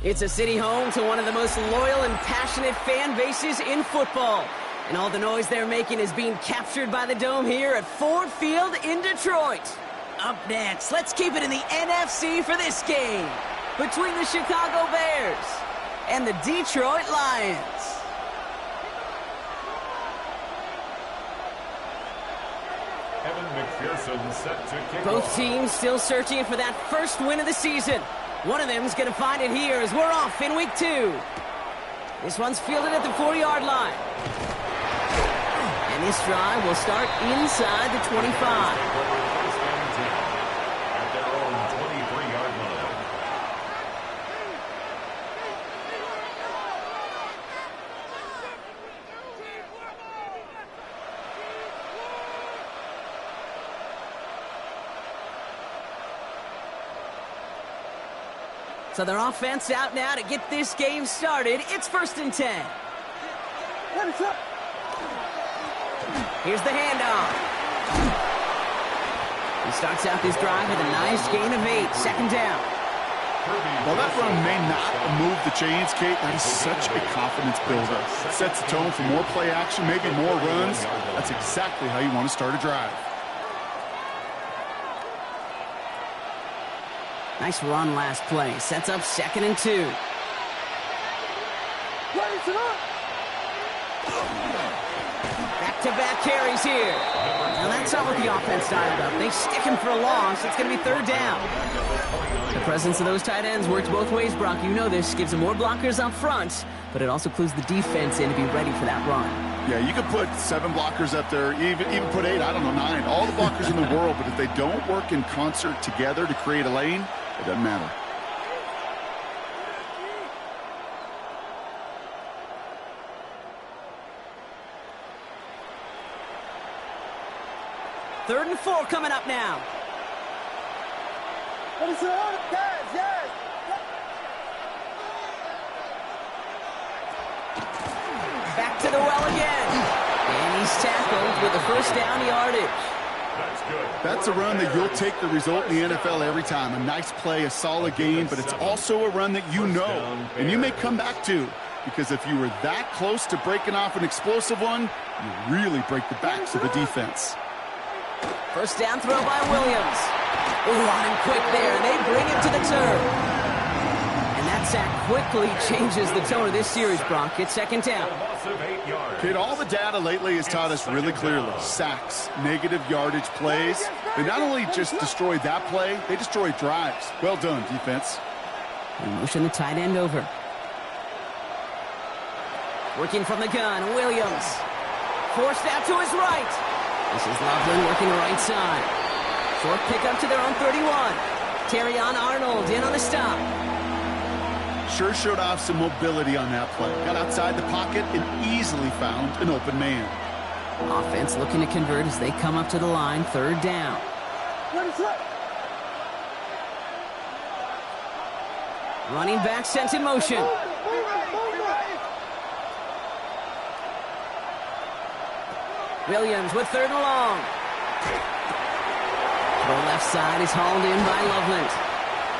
It's a city home to one of the most loyal and passionate fan bases in football. And all the noise they're making is being captured by the Dome here at Ford Field in Detroit. Up next, let's keep it in the NFC for this game between the Chicago Bears and the Detroit Lions. Set to kick Both off. teams still searching for that first win of the season. One of them is going to find it here as we're off in week 2. This one's fielded at the 40-yard line. And this drive will start inside the 25. First and 10 at their own 23-yard line. So their offense out now to get this game started. It's 1st and 10. Here's the handoff. He starts out this drive with a nice gain of 8. 2nd down. While that run may not move the chains, Kate, that is such a confidence builder. It sets the tone for more play action, maybe more runs. That's exactly how you want to start a drive. Nice run last play. Sets up 2nd and 2. Back-to-back carries here. Now that's not what the offense dialed up. They stick him for a loss. It's going to be 3rd down. The presence of those tight ends works both ways, Brock. You know this. Gives them more blockers up front, but it also clues the defense in to be ready for that run. Yeah, you could put 7 blockers up there, even put 8, I don't know, 9. All the blockers in the world, but if they don't work in concert together to create a lane, it doesn't matter. Third and 4 coming up now. Back to the well again. And he's tackled with the 1st down yardage. That's good. That's a run that you'll take the result in the NFL every time. A nice play, a solid game, but it's also a run that you know and you may come back to, because if you were that close to breaking off an explosive one, you really break the backs of the defense. 1st down throw by Williams. Ooh, on him quick there, and they bring him to the turf. And that sack quickly changes the tone of this series, Brock. It's 2nd down. Loss of 8 yards. Kid, all the data lately has taught us really clearly. Sacks, negative yardage plays. They not only just destroy that play, they destroy drives. Well done, defense. They motion the tight end over. Working from the gun, Williams. Forced out to his right. This is Loveland working the right side. Short pickup to their own 31. Terrion Arnold in on the stop. Sure showed off some mobility on that play. Got outside the pocket and easily found an open man. Offense looking to convert as they come up to the line. 3rd down. Running back sent in motion. Williams with 3rd and long. The left side is hauled in by Loveland.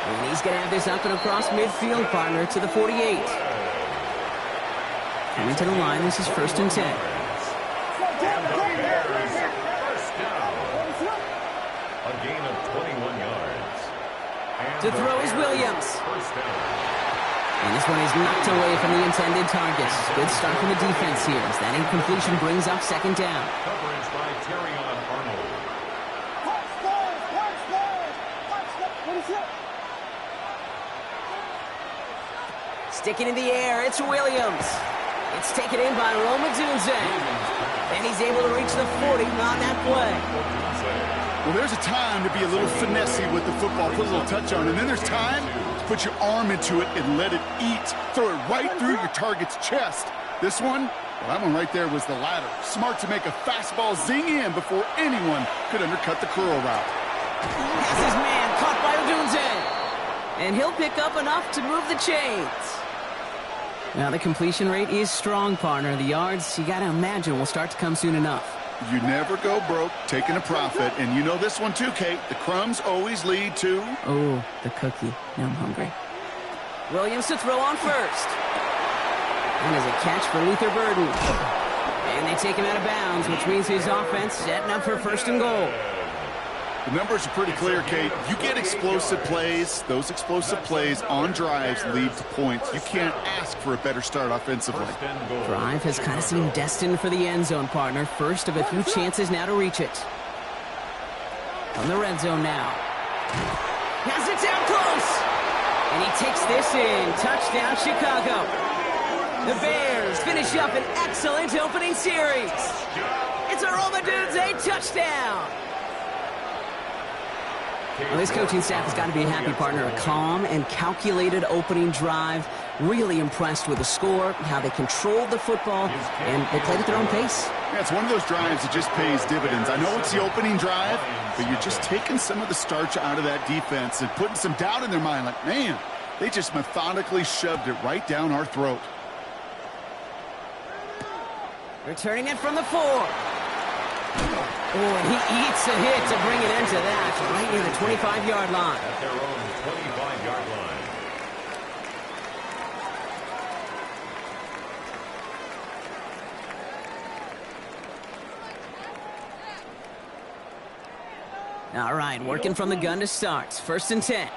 And he's going to have this up and across midfield, partner, to the 48. Coming to the line, this is 1st and 10. And the Bears, 1st down. A gain of 21 yards. And To throw is the Bears, Williams. 1st down. And this one is knocked away from the intended target. Good start from the defense here as that incompletion brings up 2nd down. Coverage by Terrion Arnold. Sticking in the air, it's Williams. It's taken in by Roma Dunze. And he's able to reach the 40 on that play. Well, there's a time to be a little finessey with the football, put a little touch on it. And then there's time to put your arm into it and let it eat. Throw it right through your target's chest. This one, well, that one right there was the latter. Smart to make a fastball zing in before anyone could undercut the curl route. That's his man, caught by Dunze. And he'll pick up enough to move the chains. Now, the completion rate is strong, partner. The yards, you got to imagine, will start to come soon enough. You never go broke taking a profit. And you know this one too, Kate. The crumbs always lead to... Oh, the cookie. Now I'm hungry. Williams to throw on first. And as a catch for Luther Burden. And they take him out of bounds, which means his offense setting up for first and goal. The numbers are pretty clear, Kate. You get explosive plays. Those explosive plays on drives lead to points. You can't ask for a better start offensively. Drive has kind of seemed destined for the end zone, partner. First of a few chances now to reach it. From the red zone now. Has it down close. And he takes this in. Touchdown, Chicago. The Bears finish up an excellent opening series. It's a Roma Dudes, a touchdown. Well, this coaching staff has got to be a happy partner. A calm and calculated opening drive. Really impressed with the score, how they controlled the football, and they played at their own pace. Yeah, it's one of those drives that just pays dividends. I know it's the opening drive, but you're just taking some of the starch out of that defense and putting some doubt in their mind. Like, man, they just methodically shoved it right down our throat. Returning it from the 4. Oh, and he eats a hit to bring it into that, right near the 25-yard line. At their own 25-yard line. All right, working from the gun to start. First and 10.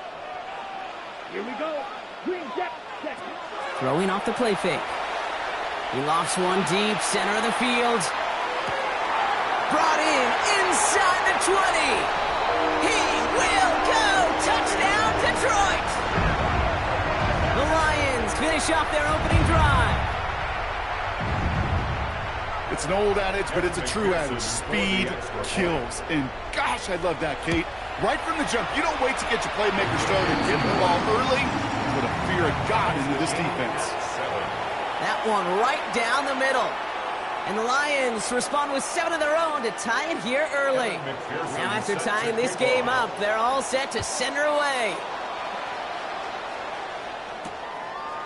Here we go. Green Jack. Throwing off the play fake. He lofts one deep, center of the field. Brought in inside the 20. He will go. Touchdown, Detroit. The Lions finish off their opening drive. It's an old adage, but it's a true adage. Speed kills. And gosh, I love that, Kate. Right from the jump, you don't wait to get your playmaker started. Get the ball early. Put a fear of God into this defense. That one right down the middle. And the Lions respond with 7 of their own to tie it here early. Now after tying this game up, they're all set to send her away.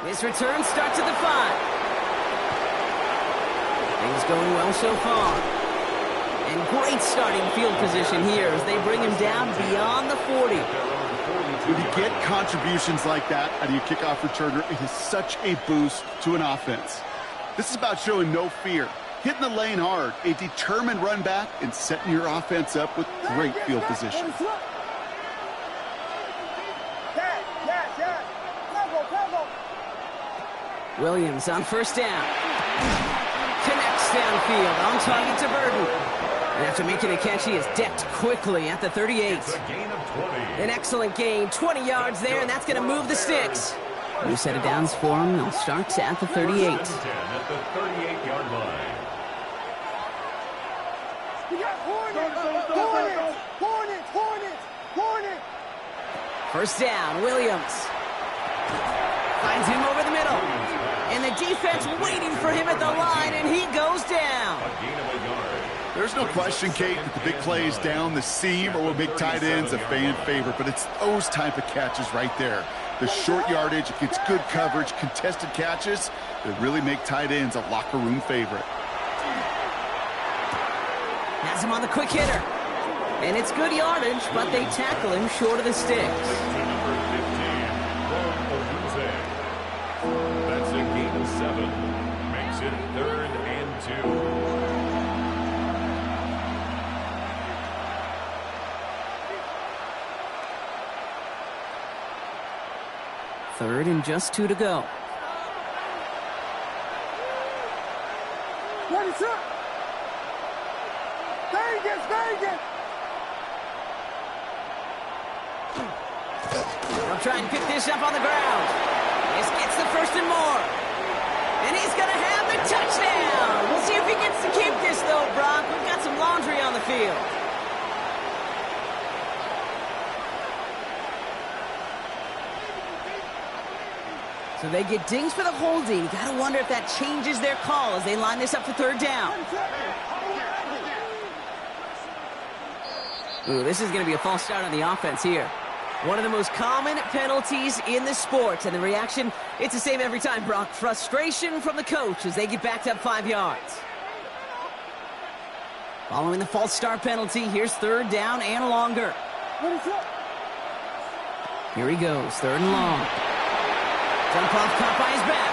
This return starts at the 5. Things going well so far. And great starting field position here as they bring him down beyond the 40. When you get contributions like that out of your kickoff returner, it is such a boost to an offense. This is about showing no fear, hitting the lane hard, a determined run back, and setting your offense up with great field position. Williams on first down. Connects downfield, on target to Burden. And after making a catch, he is decked quickly at the 38. It's a gain of 20. An excellent gain, 20 yards there, and that's going to move the sticks. New set of downs for him. They'll start at the 38. At the 38-yard line. We got Hornets. First down, Williams. Finds him over the middle. And the defense waiting for him at the line, and he goes down. A gain of a yard. There's no question, Kate, that the big plays down the seam or with big tight ends a fan favorite, but it's those type of catches right there. The short yardage, it gets good coverage, contested catches that really make tight ends a locker room favorite. Has him on the quick hitter. And it's good yardage, but they tackle him short of the sticks. Number 15, Oguze. That's a gain of 7. Makes it 3rd and 2. Third and just 2 to go. What is up? Vegas. They'll try and pick this up on the ground. This gets the first and more. And he's going to have the touchdown. We'll see if he gets to keep this, though, Brock. We've got some laundry on the field. So they get dings for the holding. You got to wonder if that changes their call as they line this up for third down. Ooh, this is going to be a false start on the offense here. One of the most common penalties in the sport. And the reaction, it's the same every time, Brock. Frustration from the coach as they get backed up 5 yards. Following the false start penalty, here's third down and longer. Here he goes, third and long. Dump off caught by his back.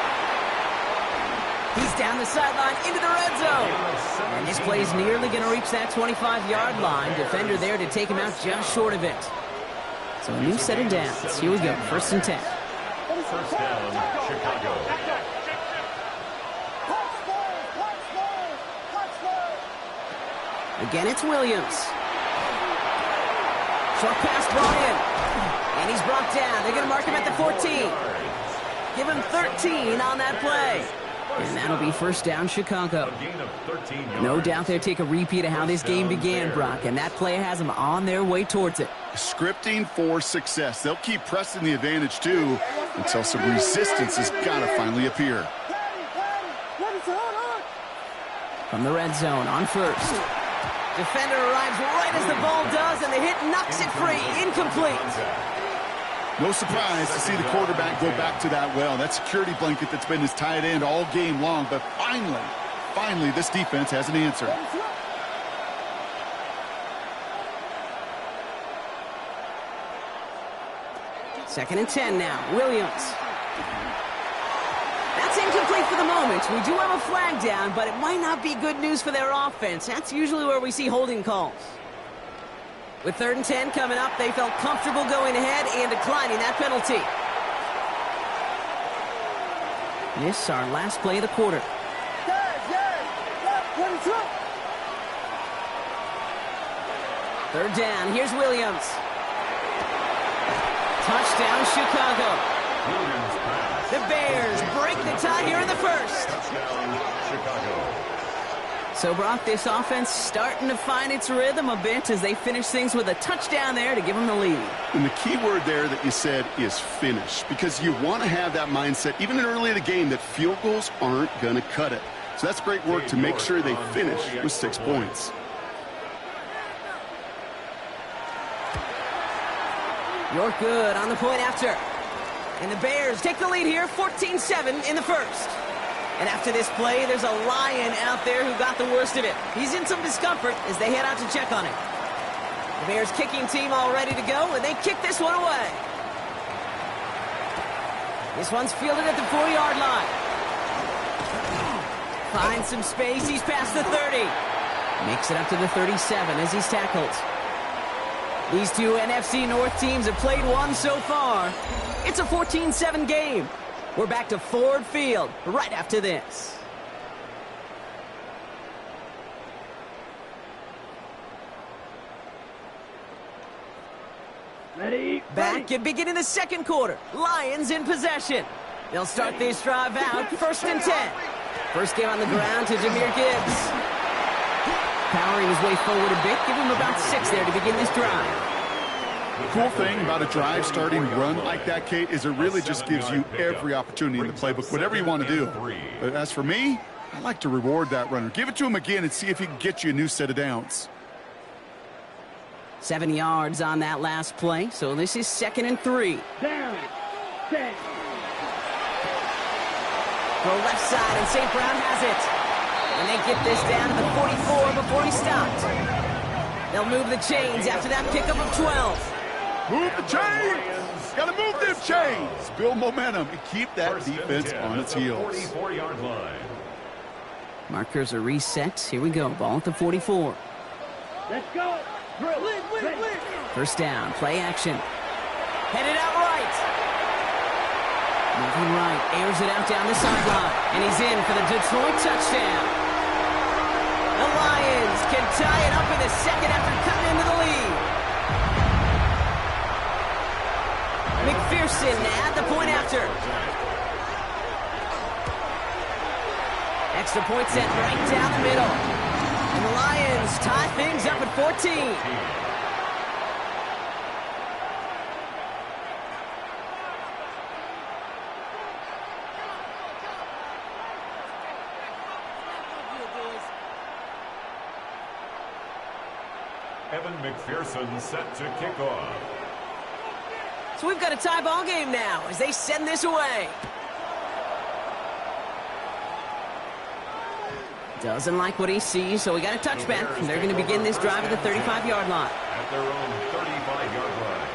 He's down the sideline into the red zone. And this play is nearly going to reach that 25-yard line. Defender there to take him out just short of it. So a new set of downs. Here we go, 1st and 10. First down, Chicago. Again, it's Williams. Short pass brought in. And he's brought down. They're going to mark him at the 14. Give him 13 on that play. And that'll be 1st down, Chicago. No doubt they'll take a repeat of how this game began, Brock, and that play has them on their way towards it. Scripting for success. They'll keep pressing the advantage, too, until some resistance has got to finally appear. From the red zone on 1st. Defender arrives right as the ball does, and the hit knocks it free. Incomplete. No surprise to see the quarterback go back to that well. That security blanket that's been his tight end all game long, but finally, this defense has an answer. Second and 10 now. Williams. That's incomplete for the moment. We do have a flag down, but it might not be good news for their offense. That's usually where we see holding calls. With 3rd and 10 coming up, they felt comfortable going ahead and declining that penalty. This our last play of the quarter. Third down, here's Williams. Touchdown, Chicago. The Bears break the tie here in the 1st. Touchdown, Chicago. So, Brock, this offense starting to find its rhythm a bit as they finish things with a touchdown there to give them the lead. And the key word there that you said is finish, because you want to have that mindset, even early in the game, that field goals aren't going to cut it. So that's great work to make sure they finish with 6 points. York good on the point after. And the Bears take the lead here, 14-7 in the 1st. And after this play, there's a Lion out there who got the worst of it. He's in some discomfort as they head out to check on him. The Bears kicking team all ready to go, and they kick this one away. This one's fielded at the 40-yard line. Finds some space, he's past the 30. Makes it up to the 37 as he's tackled. These two NFC North teams have played one so far. It's a 14-7 game. We're back to Ford Field right after this. Ready? Back and beginning the 2nd quarter. Lions in possession. They'll start this drive out, 1st and 10. First game on the ground to Jahmyr Gibbs. Powering his way forward a bit. Give him about 6 there to begin this drive. The cool thing about a drive starting run like that, Kate, is it really just gives you every opportunity in the playbook, whatever you want to do. But as for me, I like to reward that runner. Give it to him again and see if he can get you a new set of downs. 7 yards on that last play, so this is 2nd and 3. Down. Set. Throw left side, and St. Brown has it. And they get this down to the 44 before he stopped. They'll move the chains after that pickup of 12. Move the chains! Got to move them chains! Build momentum and keep that defense on its heels. 44-yard line. Markers are reset. Here we go. Ball at the 44. Let's go. Ready. First down. Play action. Headed out right. Moving right. Airs it out down the sideline. And he's in for the Detroit touchdown. The Lions can tie it up in the 2nd after cutting into the lead. McPherson at the point after. Extra point set right down the middle. And the Lions tie things up at 14. Evan McPherson set to kick off. So we've got a tie ball game now as they send this away. Doesn't like what he sees, so we got a touchback. And they're going to begin this drive at the 35-yard line. At their own 35-yard line.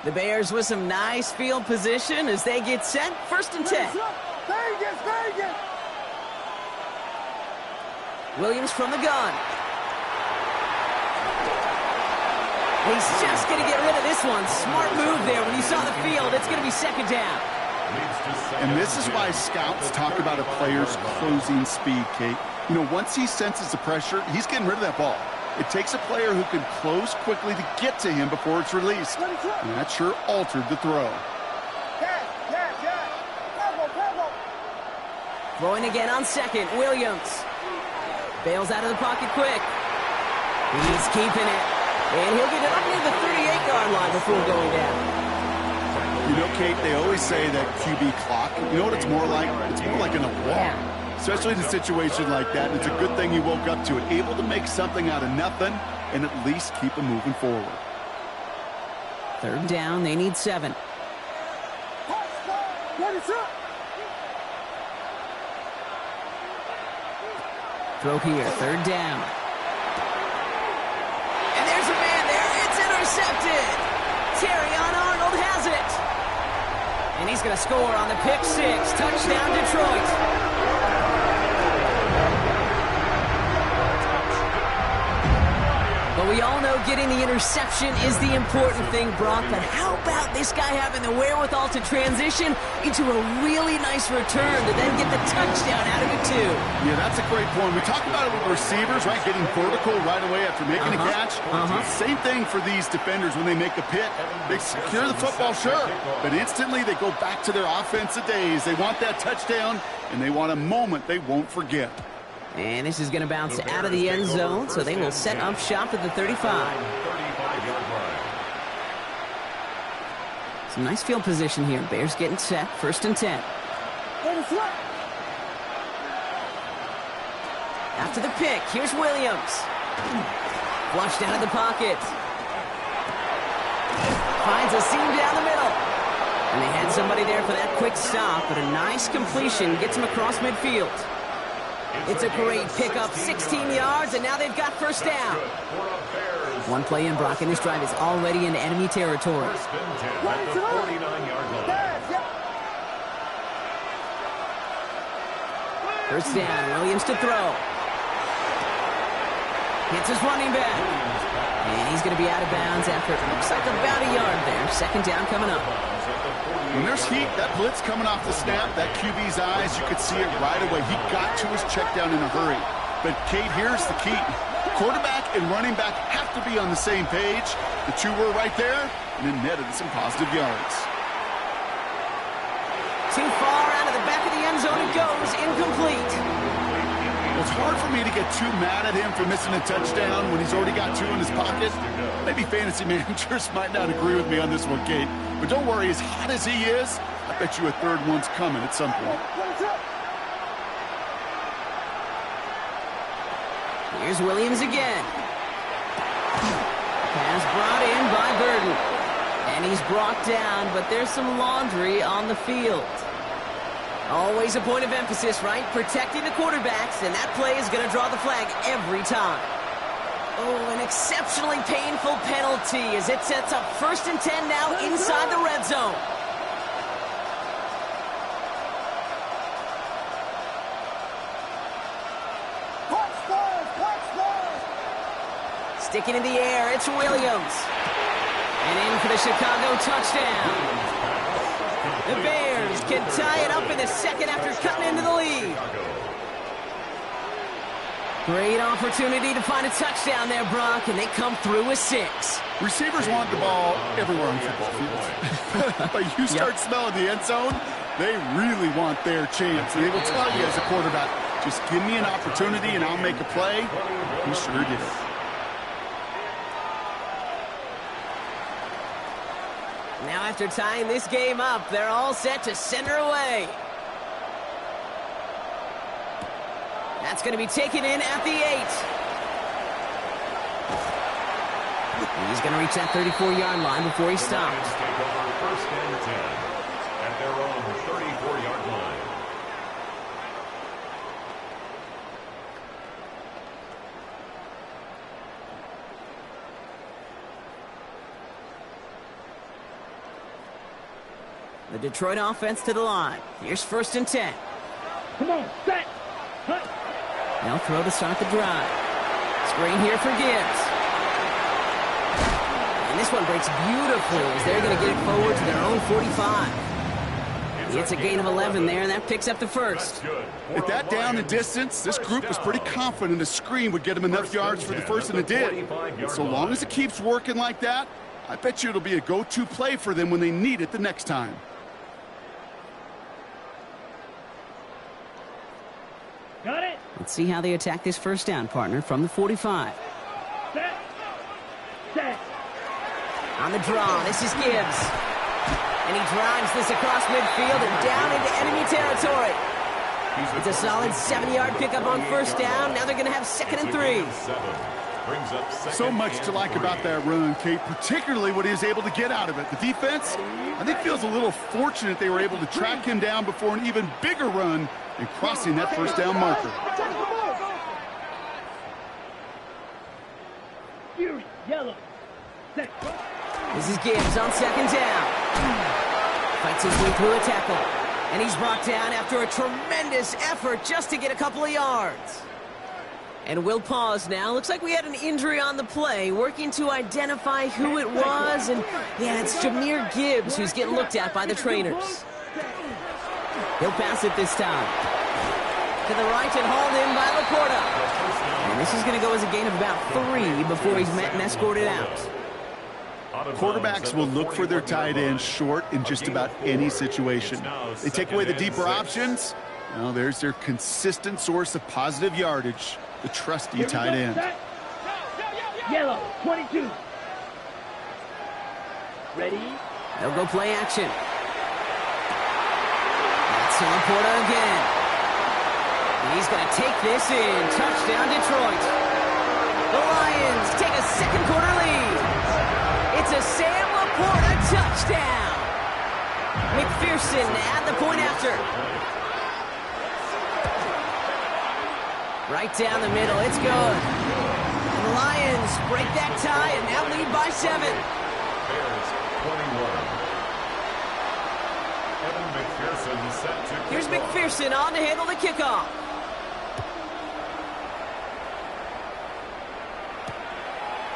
The Bears with some nice field position as they get set. 1st and 10. Vegas! Williams from the gun. He's just going to get rid of this one. Smart move there. When you saw the field, it's going to be 2nd down. And this is why scouts talk about a player's closing speed, Kate. You know, once he senses the pressure, he's getting rid of that ball. It takes a player who can close quickly to get to him before it's released. And that sure altered the throw. Throwing again on 2nd. Williams bails out of the pocket quick. He's keeping it. And he'll get it up near the 38-yard line before going down. You know, Kate, they always say that QB clock, you know what it's more like? It's more like an alarm, especially in a situation like that. And it's a good thing he woke up to it, able to make something out of nothing and at least keep him moving forward. 3rd down, they need 7. Throw here, 3rd down. And there's a man there. It's intercepted. Terrion Arnold has it. And he's going to score on the pick 6. Touchdown, Detroit. But we all know getting the interception is the important thing, Brock. But how about this guy having the wherewithal to transition into a really nice return to then get the touchdown out of it, too? Yeah, that's a great point. We talk about it with receivers, right? Getting vertical right away after making a catch. Same thing for these defenders when they make a pick. They secure the football, sure, but instantly they go back to their offensive days. They want that touchdown, and they want a moment they won't forget. And this is going to bounce out of the end zone, so they will set up shop at the 35. Some nice field position here. Bears getting set. 1st and 10. After the pick, here's Williams. Flushed out of the pocket. Finds a seam down the middle. And they had somebody there for that quick stop, but a nice completion gets him across midfield. It's a great pickup, 16 yards, and now they've got 1st down. One play in, Brock, and this drive is already in enemy territory. 1st down, Williams to throw. Hits his running back. And he's going to be out of bounds after it looks like about a yard there. 2nd down coming up. When there's heat, that blitz coming off the snap, that QB's eyes, you could see it right away. He got to his check down in a hurry. But, Kate, here's the key. Quarterback and running back have to be on the same page. The two were right there, and it netted some positive yards. Too far out of the back of the end zone it goes, incomplete. Well, it's hard for me to get too mad at him for missing a touchdown when he's already got 2 in his pocket. Maybe fantasy managers might not agree with me on this one, Kate. But don't worry, as hot as he is, I bet you a 3rd one's coming at some point. Here's Williams again. Pass brought in by Burden. And he's brought down, but there's some laundry on the field. Always a point of emphasis, right? Protecting the quarterbacks, and that play is going to draw the flag every time. Oh, an exceptionally painful penalty as it sets up 1st and 10 now inside the red zone. Sticking in the air, it's Williams. And in for the Chicago touchdown. The Bears can tie it up in the 2nd after cutting into the lead. Great opportunity to find a touchdown there, Brock, and they come through with 6. Receivers want the ball everywhere on football fields. But you start smelling the end zone, they really want their chance. And they will tell you as a quarterback, just give me an opportunity and I'll make a play. He sure did. Now after tying this game up, they're all set to center away. That's going to be taken in at the 8. He's going to reach that 34-yard line before he stops. Take over 1st and 10 at their own 34-yard line. The Detroit offense to the line. Here's 1st and 10. Come on, set. Cut. They'll throw to start the drive. Screen here for Gibbs. And this one breaks beautifully as they're going to get it forward to their own 45. It's a gain of 11 there, and that picks up the first. At that down and distance, this group was pretty confident a screen would get them enough yards for the first, and it did. And so long as it keeps working like that, I bet you it'll be a go-to play for them when they need it the next time. Got it. Let's see how they attack this first down, partner, from the 45. Set. Set. On the draw, this is Gibbs. And he drives this across midfield and down into enemy territory. It's a solid 7-yard pickup on first down. Now they're going to have 2nd and 3. So much to like about that run, Kate, particularly what he was able to get out of it. The defense, I think, feels a little fortunate they were able to track him down before an even bigger run and crossing that first down marker. Yellow. Set. This is Gibbs on 2nd down. Fights his way through a tackle. And he's brought down after a tremendous effort just to get a couple of yards. And we'll pause now. Looks like we had an injury on the play, working to identify who it was. And yeah, it's Jahmyr Gibbs who's getting looked at by the trainers. He'll pass it this time. To the right and hauled in by Laporta. And this is going to go as a gain of about 3 before he's met and escorted out. Quarterbacks will look for their tight end short in just about any situation. They take away the deeper options. Well, there's their consistent source of positive yardage, the trusty tight end. Yellow, 22. Ready? They'll go play action. That's Laporta again. And he's going to take this in. Touchdown, Detroit. The Lions take a second-quarter lead. It's a Sam Laporta touchdown. McPherson at the point after. Right down the middle, it's good. And the Lions break that tie and now lead by 7. Bears 21. Evan McPherson set to kick Here's off. McPherson on to handle the kickoff.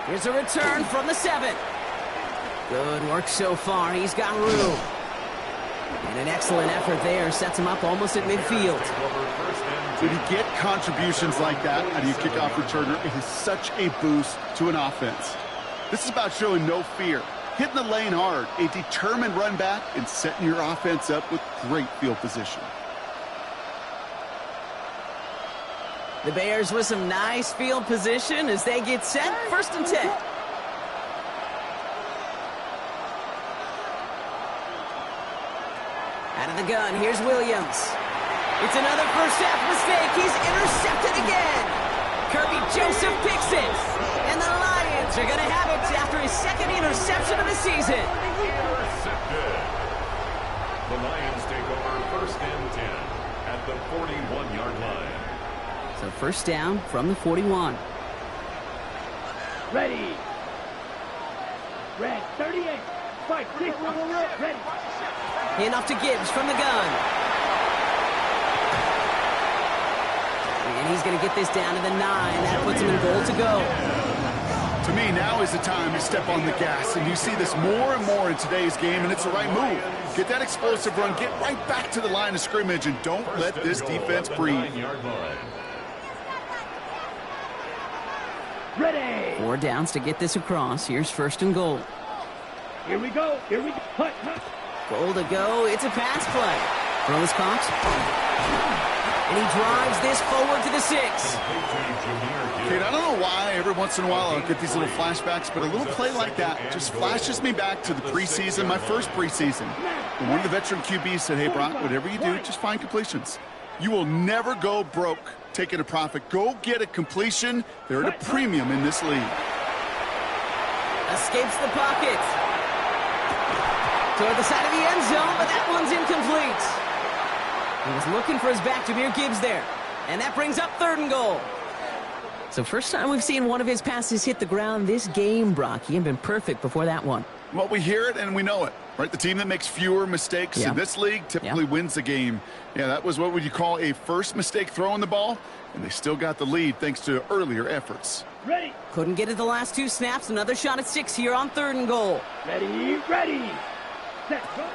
Here's a return from the 7. Good work so far. He's got room. And an excellent effort there sets him up almost at midfield. When you get contributions like that out of your kickoff returner, it is such a boost to an offense. This is about showing no fear, hitting the lane hard, a determined run back, and setting your offense up with great field position. The Bears with some nice field position as they get set. 1st and 10. Out of the gun, here's Williams. It's another first-half mistake. He's intercepted again. Kirby Joseph picks it. And the Lions are going to have it after his 2nd interception of the season. Intercepted. The Lions take over 1st and 10 at the 41-yard line. So 1st down from the 41. Ready. Red, 38. 5, 6, ready. Hand off to Gibbs from the gun. And he's going to get this down to the 9. That puts him in goal to go. To me, now is the time to step on the gas, and you see this more and more in today's game, and it's the right move. Get that explosive run, get right back to the line of scrimmage, and don't let this defense breathe. Ready. 4 downs to get this across. Here's 1st and goal. Here we go. Here we go. Hut, hut. Goal to go. It's a pass play. Throws caught. And he drives this forward to the 6. Kate, I don't know why every once in a while I'll get these little flashbacks, but a little play like that just flashes me back to the preseason, my first preseason. And one of the veteran QBs said, hey, Brock, whatever you do, just find completions. You will never go broke taking a profit. Go get a completion. They're at a premium in this league. Escapes the pocket. Toward the side of the end zone, but that one's incomplete. He was looking for his back, Jahmyr Gibbs there. And that brings up 3rd and goal. So first time we've seen one of his passes hit the ground this game, Brock. He had been perfect before that one. Well, we hear it and we know it, right? The team that makes fewer mistakes in this league typically wins the game. Yeah, that was what would you call a first mistake throwing the ball, and they still got the lead thanks to earlier efforts. Ready. Couldn't get it the last 2 snaps. Another shot at 6 here on 3rd and goal. Ready, ready. Set, go.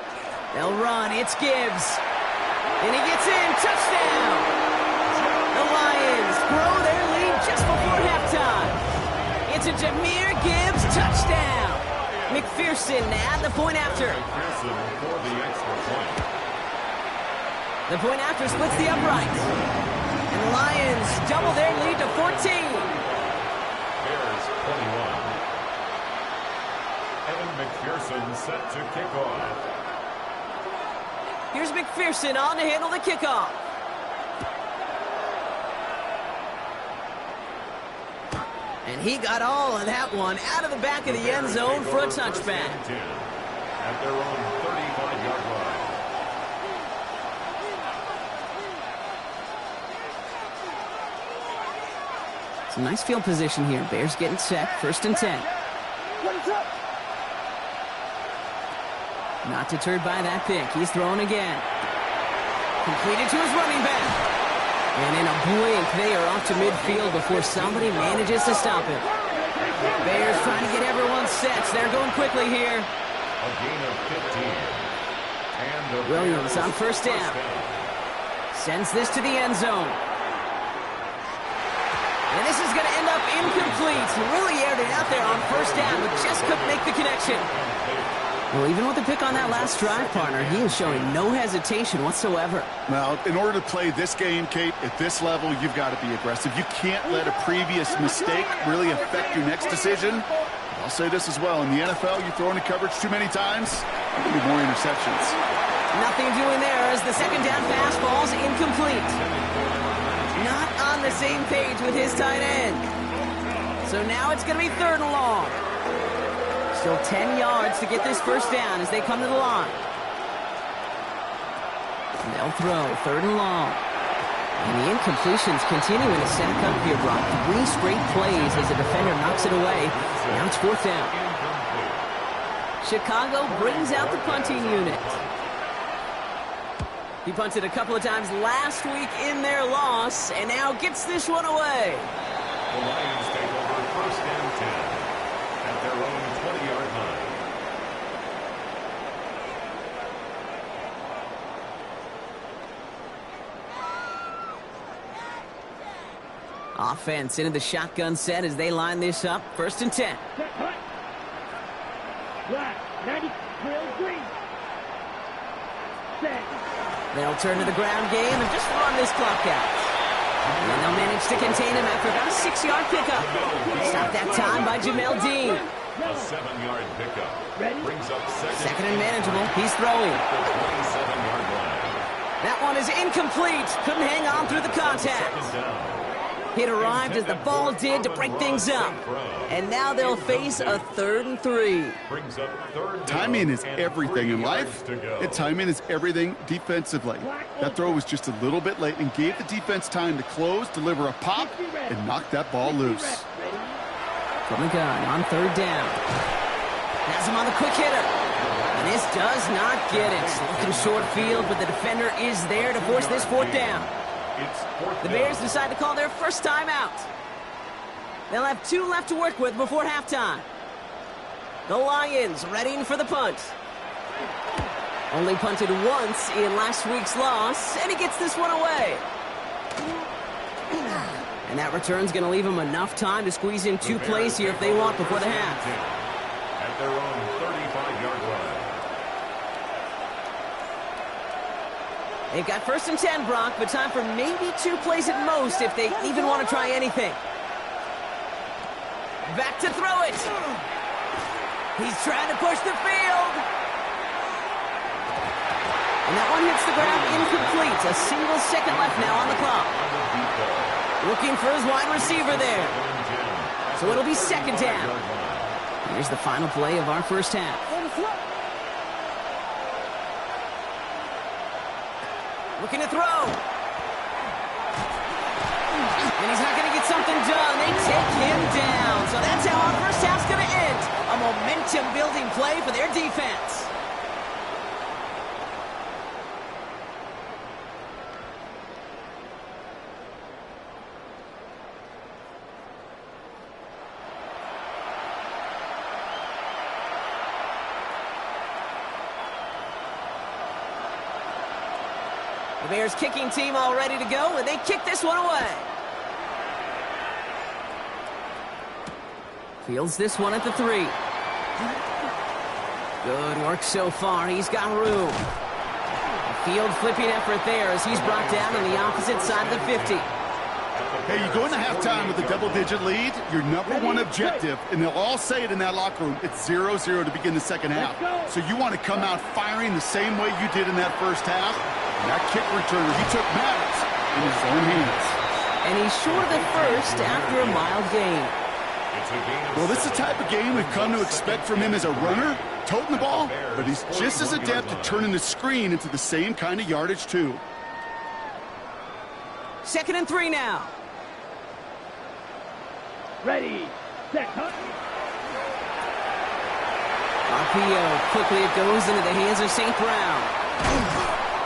They'll run. It's Gibbs. And he gets in. Touchdown. The Lions grow their lead just before halftime. It's a Jahmyr Gibbs touchdown. McPherson at the point after. McPherson for the extra point. The point after splits the uprights. And the Lions double their lead to 14. Bears 21. And McPherson set to kick off. Here's McPherson on to handle the kickoff. And he got all of that one out of the back of the end zone for a touchback. At their own 35-yard line. Some nice field position here. Bears getting set. 1st and 10. What is up? Not deterred by that pick. He's throwing again. Completed to his running back. And in a blink, they are off to midfield before somebody manages to stop him. Bears trying to get everyone set. They're going quickly here. A gain of 15. And the Williams Bears on 1st down. Sends this to the end zone. And this is going to end up incomplete. Really aired it out there on 1st down, but just couldn't make the connection. Well, even with the pick on that last drive, partner, he is showing no hesitation whatsoever. Now, in order to play this game, Kate, at this level, you've got to be aggressive. You can't let a previous mistake really affect your next decision. I'll say this as well. In the NFL, you throw into coverage too many times, there'll be more interceptions. Nothing doing there as the 2nd down pass falls incomplete. Not on the same page with his tight end. So now it's going to be 3rd and long. Still 10 yards to get this 1st down as they come to the line. And they'll throw 3rd and long. And the incompletions continuing to stack up here, Brock. 3 straight plays as the defender knocks it away. Now it's 4th down. Chicago brings out the punting unit. He punted a couple of times last week in their loss, and now gets this one away. The Lions take over 1st and 10 at their own 20-yard line. Offense into the shotgun set as they line this up. 1st and 10. Set, hut. Black, 90, drill, green. Set. They'll turn to the ground game and just run this clock out. And they'll manage to contain him after about a 6-yard pickup. Stopped that time by Jamel Dean. A 7-yard pickup. Brings up 2nd and manageable. He's throwing. the 27-yard line. That one is incomplete. Couldn't hang on through the contact. 2nd down. Hit arrived as the ball did to break things up. And now they'll face a 3rd and 3. Brings up 3rd down Timing is and everything 3 in yards life, to go. and timing is everything defensively. That throw was just a little bit late and gave the defense time to close, deliver a pop, and knock that ball loose. From the gun on 3rd down. Has him on the quick hitter. And this does not get it. Looking short field, but the defender is there to force this 4th down. It's 4th The down. Bears decide to call their first timeout. They'll have 2 left to work with before halftime. The Lions readying for the punt. Only punted once in last week's loss, and he gets this one away. And that return's going to leave them enough time to squeeze in 2 plays here if they want before the half. At their own 35-yard line. They've got 1st and 10, Brock, but time for maybe 2 plays at most if they even want to try anything. Back to throw it. He's trying to push the field. And that one hits the ground incomplete. A single second left now on the clock. Looking for his wide receiver there. So it'll be 2nd down. Here's the final play of our first half. Looking to throw. And he's not going to get something done. They take him down. So that's how our first half's going to end. A momentous momentum-building play for their defense. The Bears kicking team all ready to go, and they kick this one away. Fields this one at the 3. Good work so far. He's got room. A field flipping effort there as he's brought down on the opposite side of the 50. Hey, you go into halftime with a double-digit lead, your number one objective, and they'll all say it in that locker room, it's 0-0 to begin the second half. So you want to come out firing the same way you did in that first half. And that kick returner, he took matters in his own hands. And he's short of the first after a mild gain. Well, this is the type of game we've come to expect from him as a runner, toting the ball, but he's just as adept at turning the screen into the same kind of yardage, too. 2nd and 3 now. Ready, set, cut. RPO, quickly it goes into the hands of St. Brown.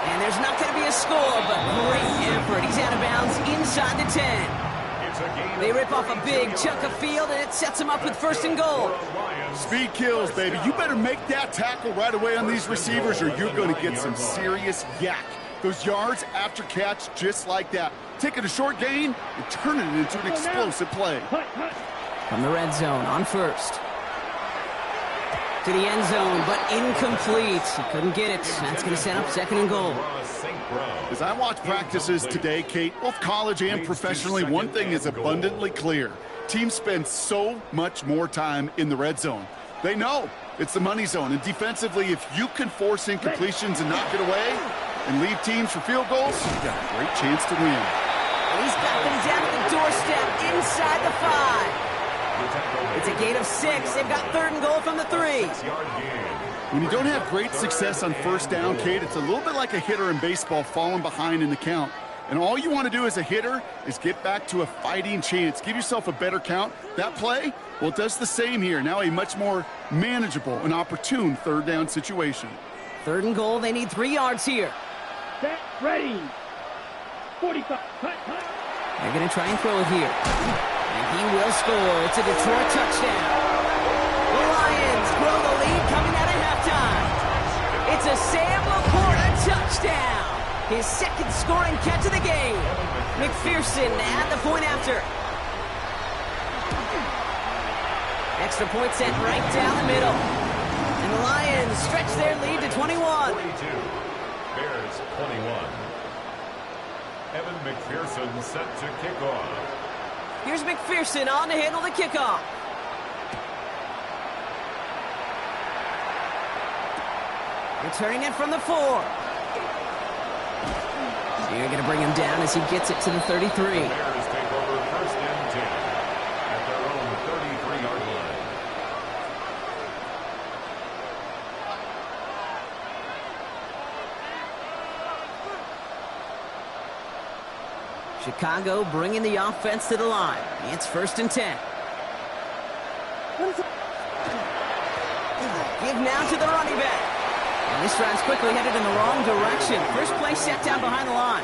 And there's not going to be a score, but great effort. He's out of bounds inside the 10. They rip off a big chunk of field, and it sets them up with 1st and goal. Speed kills, baby. You better make that tackle right away on these receivers, or you're going to get some serious yak. Those yards after catch, just like that. Taking a short gain and turning it into an explosive play. From the red zone on 1st. To the end zone, but incomplete. He couldn't get it. That's going to set up 2nd and goal. As I watch practices today, Kate, both college and professionally, one thing is abundantly clear. Teams spend so much more time in the red zone. They know it's the money zone. And defensively, if you can force incompletions and knock it away and leave teams for field goals, you've got a great chance to win. He's got them down at the doorstep inside the 5. It's a gain of 6. They've got 3rd and goal from the 3. When you don't have great success on 1st down, Kate, it's a little bit like a hitter in baseball falling behind in the count. And all you want to do as a hitter is get back to a fighting chance. Give yourself a better count. That play, well, it does the same here. Now a much more manageable and opportune 3rd down situation. 3rd and goal. They need 3 yards here. Set, ready. 45. Cut. They're going to try and throw it here. And he will score. It's a Detroit touchdown. The Lions grow the lead coming out of halftime. It's a Sam Laporta touchdown. His 2nd scoring catch of the game. McPherson at the point after. Extra point sent right down the middle. And the Lions stretch their lead to 21. 42. Bears 21. Evan McPherson set to kick off. Here's McPherson on to handle the kickoff. Returning it from the 4. They're going to bring him down as he gets it to the 33. The Bears take over 1st and 10 at their own 33-yard line. Chicago bringing the offense to the line. It's 1st and 10. Give now to the running back. And this drive's quickly headed in the wrong direction. First play set down behind the line.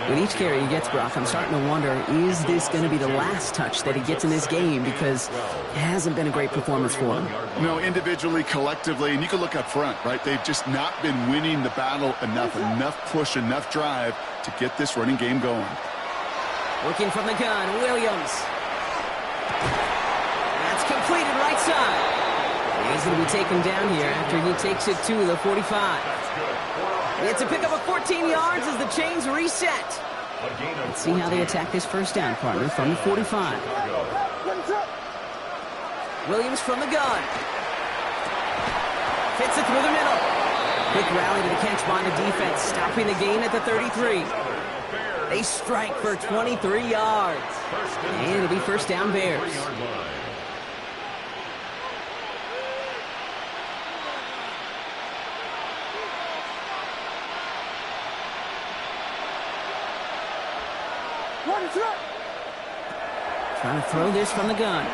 With each carry he gets, Brock, I'm starting to wonder, is this going to be the last touch that he gets in this game? Because it hasn't been a great performance for him. No, individually, collectively, and you can look up front, right? They've just not been winning the battle enough push, enough drive to get this running game going. Working from the gun, Williams. That's completed right side. He's going to be taken down here after he takes it to the 45. It's a pickup of 14 yards as the chains reset. Let's see how they attack this 1st down, partner, from the 45. Williams from the gun. Fits it through the middle. Quick rally to the catch by the defense, stopping the gain at the 33. They strike for 23 yards. And it'll be 1st down Bears. Trying to throw this from the gun.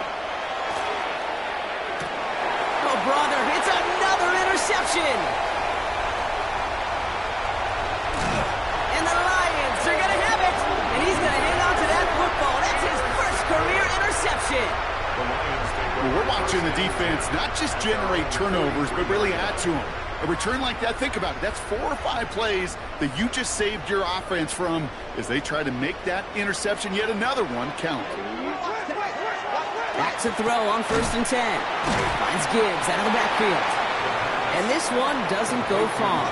interception. And the Lions are going to have it. And he's going to hang on to that football. That's his first career interception. Well, we're watching the defense not just generate turnovers, but really add to them. A return like that, think about it. That's 4 or 5 plays that you just saved your offense from as they try to make that interception, yet another one, count. Back to throw on 1st and 10. Finds Gibbs out of the backfield. And this one doesn't go far.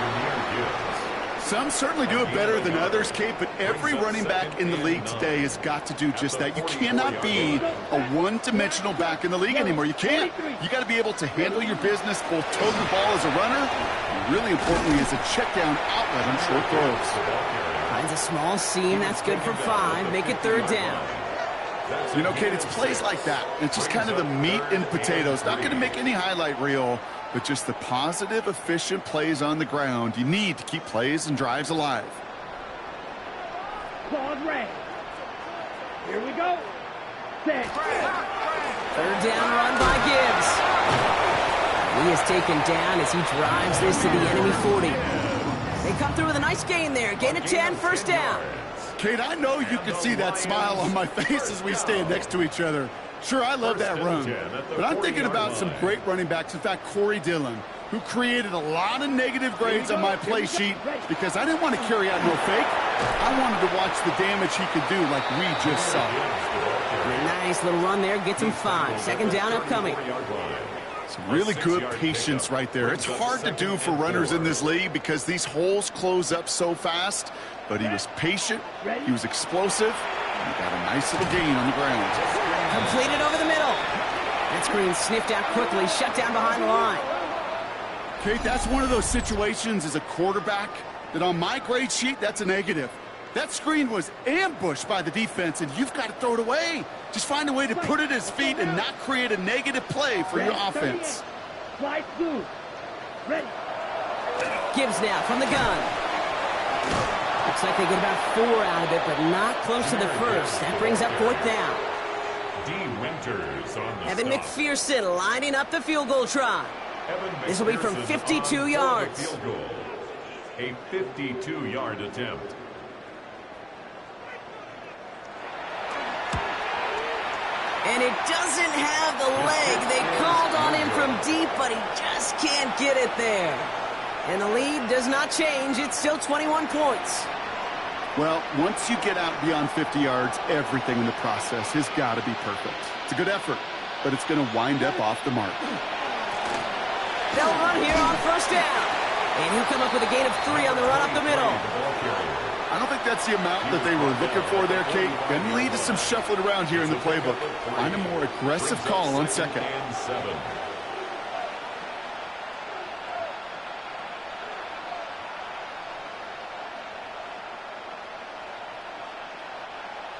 Some certainly do it better than others, Kate, but every running back in the league today has got to do just that. You cannot be a one-dimensional back in the league anymore. You can't. You got to be able to handle your business, both tote the ball as a runner, and really importantly as a check-down outlet on short throws. Finds a small seam. That's good for 5. Make it 3rd down. You know, Kate, it's plays like that. It's just kind of the meat and potatoes. Not going to make any highlight reel, but just the positive, efficient plays on the ground. You need to keep plays and drives alive. Pause red. Here we go. Set. 3rd down run by Gibbs. He is taken down as he drives this to the enemy 40. They come through with a nice gain there. Gain of 10, 1st down. Kate, I know you can see that smile on my face as we stand next to each other. Sure, I love that run, but I'm thinking about some great running backs. In fact, Corey Dillon, who created a lot of negative grades on my play sheet because I didn't want to carry out no fake. I wanted to watch the damage he could do like we just saw. A nice little run there. Gets him 5. 2nd down upcoming. Some really good patience right there. It's hard to do for runners in this league because these holes close up so fast, but he was patient, he was explosive, and he got a nice little gain on the ground. Completed over the middle. That screen sniffed out quickly, shut down behind the line. Kate, that's one of those situations as a quarterback that on my grade sheet, that's a negative. That screen was ambushed by the defense, and you've got to throw it away. Just find a way to put it at his feet and not create a negative play for your offense. Slide through. Ready. Gibbs now from the gun. Looks like they get about 4 out of it, but not close to the 1st. That brings up 4th down. D. Winters on the Evan stop. McPherson lining up the field goal try. This will be from 52 yards. Field goal. A 52-yard attempt. And it doesn't have the leg. They called on him from deep, but he just can't get it there. And the lead does not change. It's still 21 points. Well, once you get out beyond 50 yards, everything in the process has got to be perfect. It's a good effort, but it's going to wind up off the mark. They'll run here on 1st down. And he'll come up with a gain of 3 on the run up the middle. I don't think that's the amount that they were looking for there, Kate. Going to lead to some shuffling around here in the playbook. Find a more aggressive call on 2nd.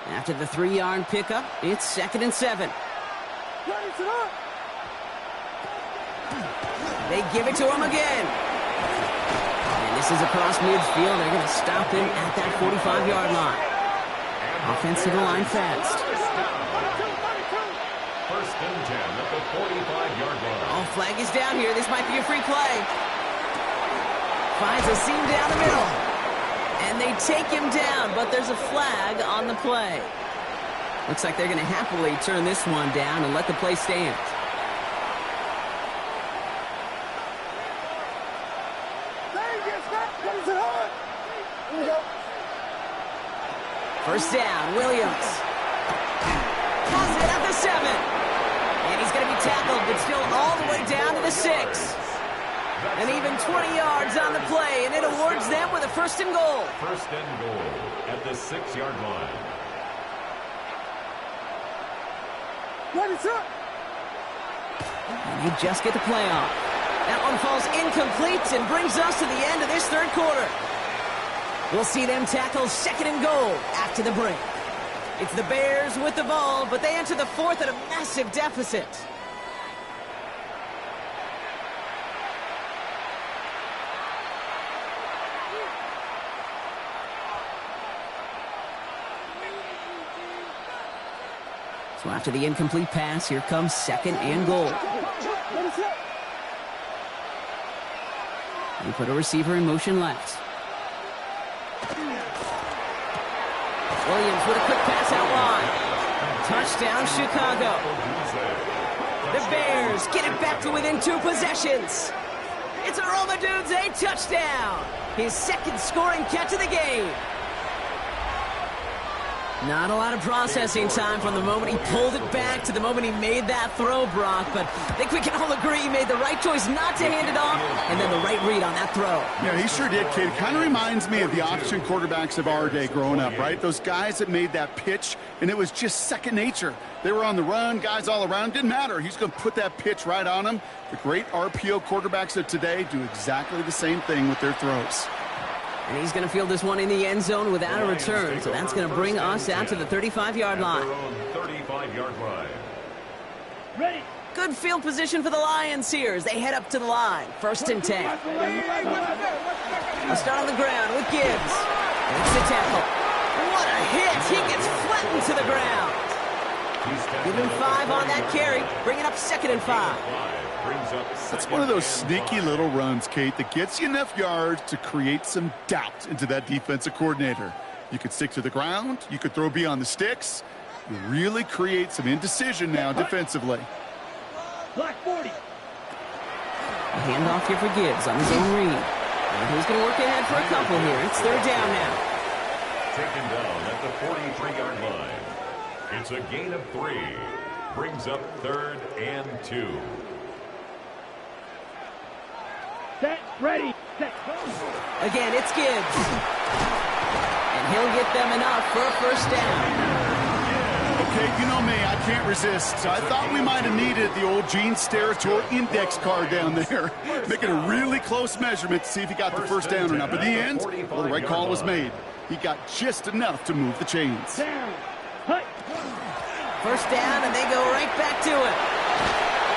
After the 3-yard pickup, it's 2nd and 7. They give it to him again. And this is across midfield. They're going to stop him at that 45-yard line. Offensive line fast. 1st and 10 at the 45-yard line. Oh, flag is down here. This might be a free play. Finds a seam down the middle. And they take him down, but there's a flag on the play. Looks like they're going to happily turn this one down and let the play stand. First down, Williams. Has it at the 7. And he's going to be tackled, but still all the way down to the 6. And even 20 yards on the play, and it awards them with a 1st and goal. 1st and goal at the 6-yard line. And they just get the play off. That one falls incomplete and brings us to the end of this 3rd quarter. We'll see them tackle 2nd and goal after the break. It's the Bears with the ball, but they enter the 4th at a massive deficit. So after the incomplete pass, here comes 2nd and goal. He put a receiver in motion left. Williams with a quick pass out wide. Touchdown, Chicago. The Bears get it back to within 2 possessions. It's a Romadudze touchdown. His second scoring catch of the game. Not a lot of processing time from the moment he pulled it back to the moment he made that throw, Brock. But I think we can all agree he made the right choice not to hand it off, and then the right read on that throw. Yeah, he sure did, kid. Kind of reminds me of the option quarterbacks of our day growing up, right? Those guys that made that pitch, and it was just second nature. They were on the run, guys all around. Didn't matter. He's going to put that pitch right on them. The great RPO quarterbacks of today do exactly the same thing with their throws. And he's going to field this one in the end zone without a return. So that's going to bring us out to the 35-yard line. 35-yard line. Ready. Good field position for the Lions here as they head up to the line. 1st and 10. We'll start on the ground with Gibbs. Makes the tackle. What a hit. He gets flattened to the ground. Give him 5 on that carry. Bring it up 2nd and 5. That's one of those sneaky little runs, Kate, that gets you enough yards to create some doubt into that defensive coordinator. You could stick to the ground. You could throw beyond the sticks. You really create some indecision now defensively. Black 40. Handoff here for Gibbs on his own read. And he's going to work ahead for a couple here. It's 3rd down now. Taken down at the 43-yard line. It's a gain of 3. Brings up 3rd and 2. Set. Ready. Set. Again, it's Gibbs. And he'll get them enough for a 1st down. Okay, you know me, I can't resist. So I thought we might have needed the old Gene Steratore index card down there. Making a really close measurement to see if he got the 1st down or not. But in the end, well, the right call was made. He got just enough to move the chains. Down. Hut. 1st down, and they go right back to it.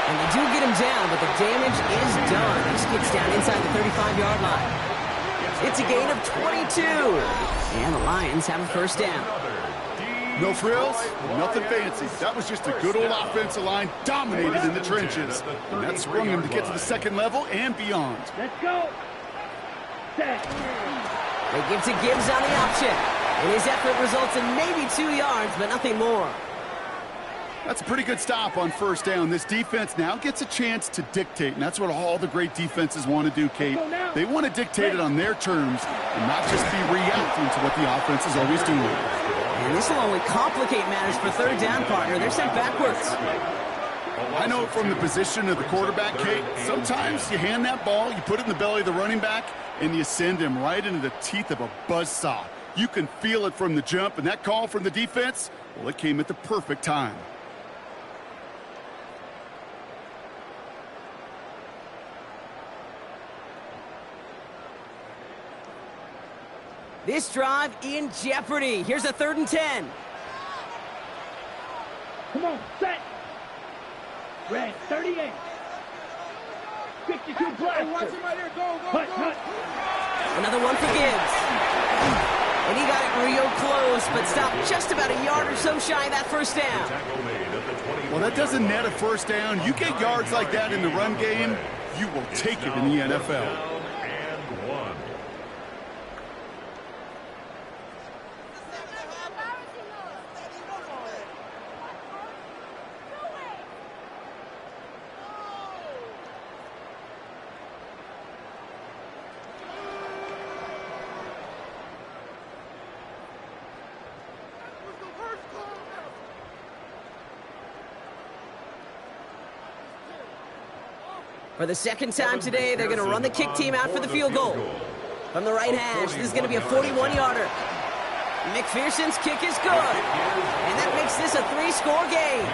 And they do get him down, but the damage is done. He skips down inside the 35-yard line. It's a gain of 22. And the Lions have a 1st down. No frills, nothing fancy. That was just a good old offensive line dominated in the trenches. And that sprung him to get to the 2nd level and beyond. Let's go. Set. They give to Gibbs on the option. And his effort results in maybe 2 yards, but nothing more. That's a pretty good stop on 1st down. This defense now gets a chance to dictate, and that's what all the great defenses want to do, Kate. They want to dictate it on their terms and not just be reacting to what the offense is always doing. And this will only complicate matters for 3rd down, partner. They're sent backwards. I know from the position of the quarterback, Kate, sometimes you hand that ball, you put it in the belly of the running back, and you send him right into the teeth of a buzzsaw. You can feel it from the jump, and that call from the defense, well, it came at the perfect time. This drive in jeopardy. Here's a 3rd and 10. Come on. Set. Red. 38. 52 blaster. Hut. Another one for Gibbs. And he got it real close, but stopped just about a yard or so shy of that 1st down. Well, that doesn't net a 1st down. You get yards like that in the run game, you will take it in the NFL. For the 2nd time today, they're going to run the kick team out for the field goal. From the right hash, this is going to be a 41-yarder. McPherson's kick is good. And that makes this a 3-score game.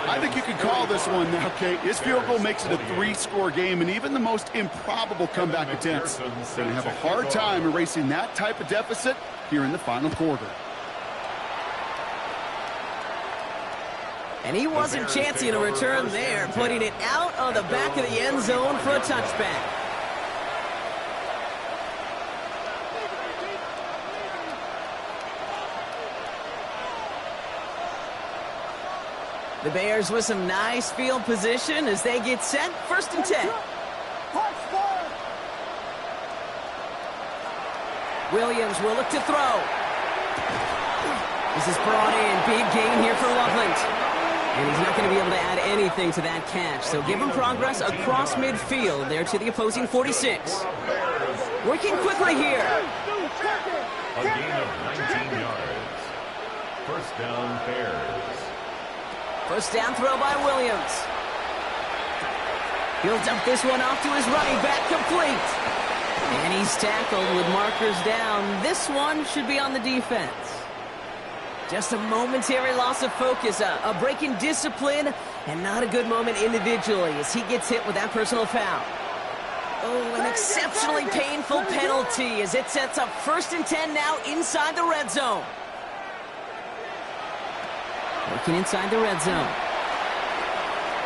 I think you can call this one now, Kate. His field goal makes it a 3-score game, and even the most improbable comeback attempts are going to have a hard time erasing that type of deficit here in the final quarter. And he wasn't chancing a return there, putting it out on the back of the end zone for a touchback. The Bears with some nice field position as they get set. 1st and 10. Williams will look to throw. This is brought in. Big gain here for Loveland. And he's not going to be able to add anything to that catch. So give him progress across midfield there to the opposing 46. Working quickly here. A gain of 19 yards. First down, Bears. First down throw by Williams. He'll dump this one off to his running back, complete. And he's tackled with markers down. This one should be on the defense. Just a momentary loss of focus, a break in discipline, and not a good moment individually as he gets hit with that personal foul. Oh, an exceptionally painful penalty as it sets up 1st and 10 now inside the red zone. Working inside the red zone.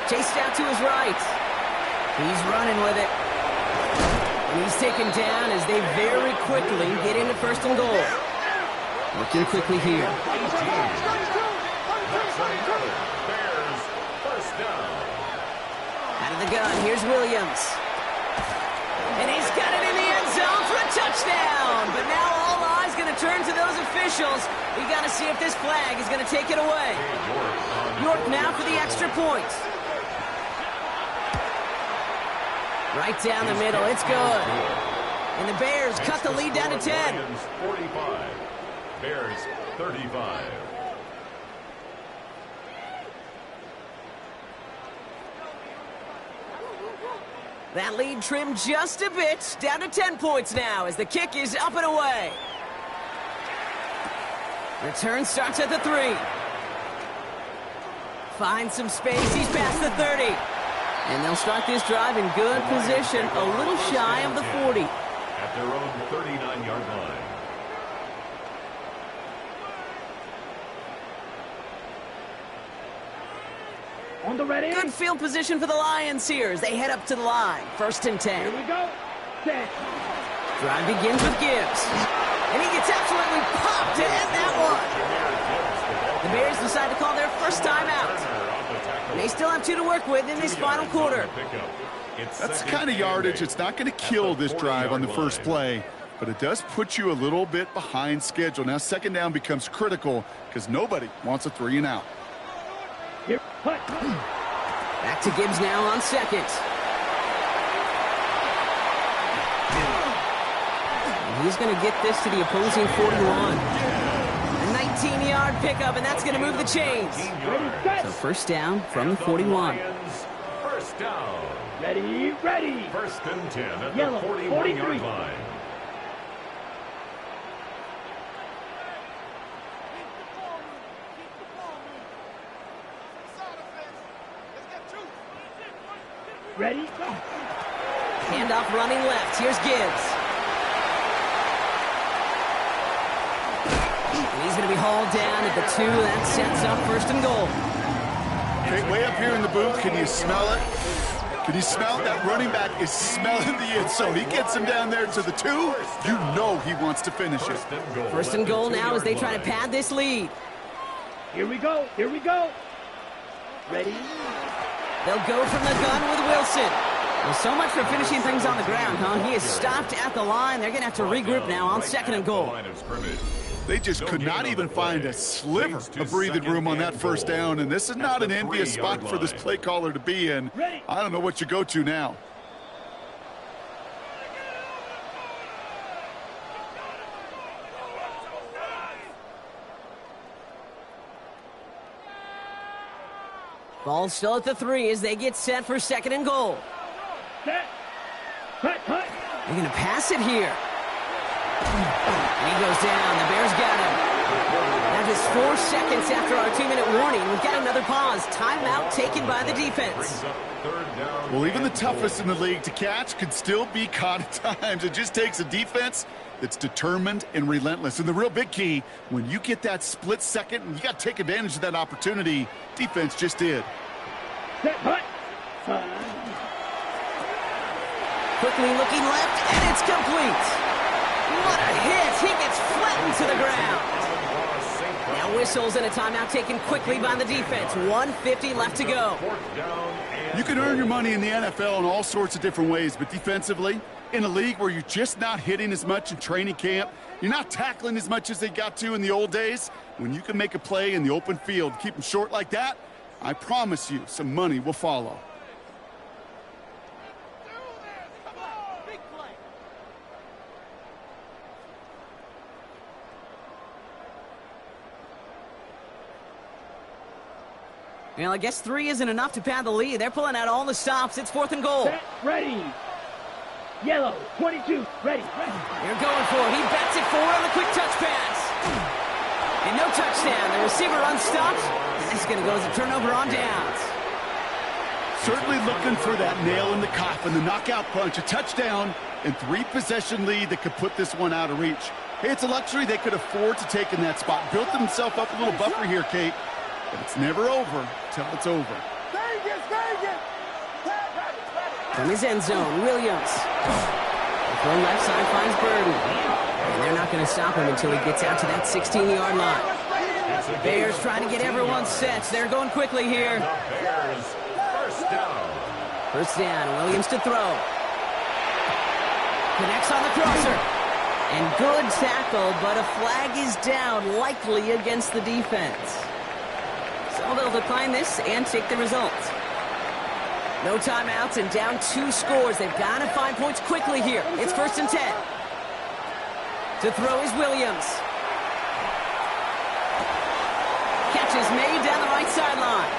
Chased out to his right. He's running with it. And he's taken down as they very quickly get into 1st and goal. Working quickly here. Bears, first down. Out of the gun, here's Williams. And he's got it in the end zone for a touchdown. But now all eyes going to turn to those officials. We got to see if this flag is going to take it away. York now for the extra point. Right down the middle, it's good. And the Bears cut the lead down to 10. 45. Bears 35. That lead trimmed just a bit, down to 10 points now as the kick is up and away. Return starts at the 3. Finds some space, he's past the 30. And they'll start this drive in good position, a little shy of the 40. At their own 39-yard line. On the ready. Good field position for the Lions here as they head up to the line. 1st and 10. Here we go. Set. Drive begins with Gibbs. And he gets absolutely popped to end that one. The Bears decide to call their first time out. And they still have 2 to work with in this final quarter. That's the kind of yardage it's not going to kill this drive on the first play, but it does put you a little bit behind schedule. Now 2nd down becomes critical because nobody wants a 3 and out. Here, put. Back to Gibbs now on 2nd. And he's going to get this to the opposing 41. A 19-yard pickup, and that's going to move the chains. So 1st down from the 41. First down. Ready, ready. 1st and 10 at Yellow, the 43. 41-yard line. Ready, go. Handoff running left. Here's Gibbs. And he's going to be hauled down at the 2. That sets up 1st and goal. Okay, way up here in the booth, can you smell it? Can you smell it? That running back is smelling the end zone. He gets him down there to the 2. You know he wants to finish it. 1st and goal now as they try to pad this lead. Here we go. Here we go. Ready. They'll go from the gun with Wilson. Well, so much for finishing things on the ground, huh? He is stopped at the line. They're going to have to regroup now on 2nd and goal. They just could not even find a sliver of breathing room on that 1st down, and this is not an envious spot for this play caller to be in. I don't know what you go to now. Ball still at the 3 as they get set for 2nd and goal. Set. Cut, cut. They're going to pass it here. And he goes down. The Bears got him. That is 4 seconds after our 2-minute warning. We've got another pause. Timeout taken by the defense. Well, even the toughest in the league to catch could still be caught at times. It just takes a defense that's determined and relentless. And the real big key, when you get that split second, you got to take advantage of that opportunity. Defense just did. Set, cut. Quickly looking left, and it's complete. What a hit. He gets flattened to the ground. Now The whistles and a timeout taken quickly by the defense. 1:50 left to go. You can earn your money in the NFL in all sorts of different ways, but defensively, in a league where you're just not hitting as much in training camp, you're not tackling as much as they got to in the old days, when you can make a play in the open field, keep them short like that, I promise you some money will follow. Well, I guess 3 isn't enough to pad the lead. They're pulling out all the stops. It's 4th and goal. Set, ready. Yellow, 22, ready. They're going for it. He bats it forward on the quick touch pass. And no touchdown. The receiver unstopped. And this is going to go as a turnover on downs. Certainly looking for that nail in the coffin, the knockout punch, a touchdown, and 3-possession lead that could put this one out of reach. Hey, it's a luxury they could afford to take in that spot. Built themselves up a little buffer here, Kate. But it's never over till it's over. From his end zone, Williams. The throw left side finds Burden. And they're not going to stop him until he gets out to that 16-yard line. Bears trying to get everyone set. They're going quickly here. Bears, first down. First down, Williams to throw. Connects on the crosser. And good tackle, but a flag is down, likely against the defense. So they'll decline this and take the result. No timeouts and down 2 scores. They've got to find points quickly here. It's 1st and 10. To throw is Williams. Catch is made down the right sideline.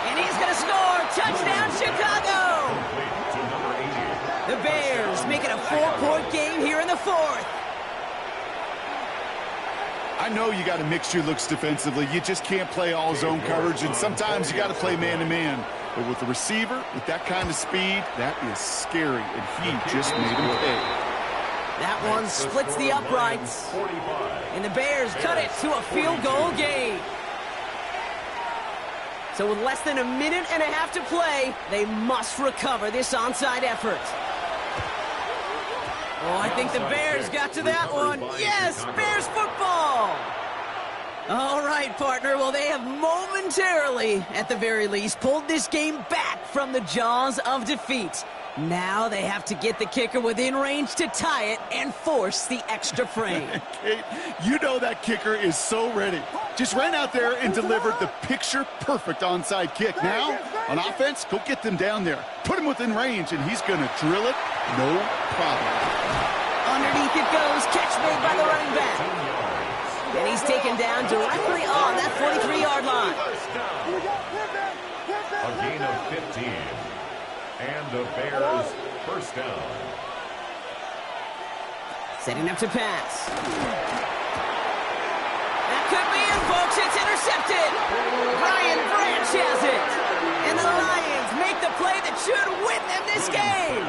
And he's going to score. Touchdown, Chicago! The Bears make it a 4-point game here in the 4th. I know you got to mix your looks defensively. You just can't play all zone coverage, and sometimes you got to play man-to-man. But with the receiver, with that kind of speed, that is scary, and he just made him pay. That one splits the uprights. And the Bears cut it to a field goal game. So with less than a minute and a half to play, they must recover this onside effort. Oh, I think the Bears got to that one. Yes, Bears football! All right, partner. Well, they have momentarily, at the very least, pulled this game back from the jaws of defeat. Now they have to get the kicker within range to tie it and force the extra frame. Kate, you know that kicker is so ready. Just ran out there and delivered the picture-perfect onside kick. Now, on offense, go get them down there. Put him within range, and he's going to drill it, no problem. Underneath it goes. Catch made by the running back. And he's taken down directly on that 43-yard line. A gain of 15. And the Bears first down. Setting up to pass. That could be it, folks. It's intercepted. Brian Branch has it. And the Lions make the play that should win them this game.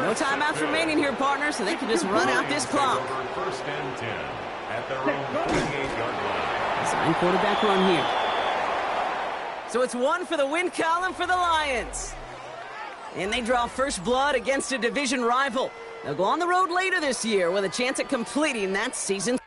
No timeouts remaining here, partner, so they can just run out this clock. First and 10 at their own 48-yard line. Design quarterback run here. So it's 1 for the win column for the Lions. And they draw first blood against a division rival. They'll go on the road later this year with a chance at completing that season.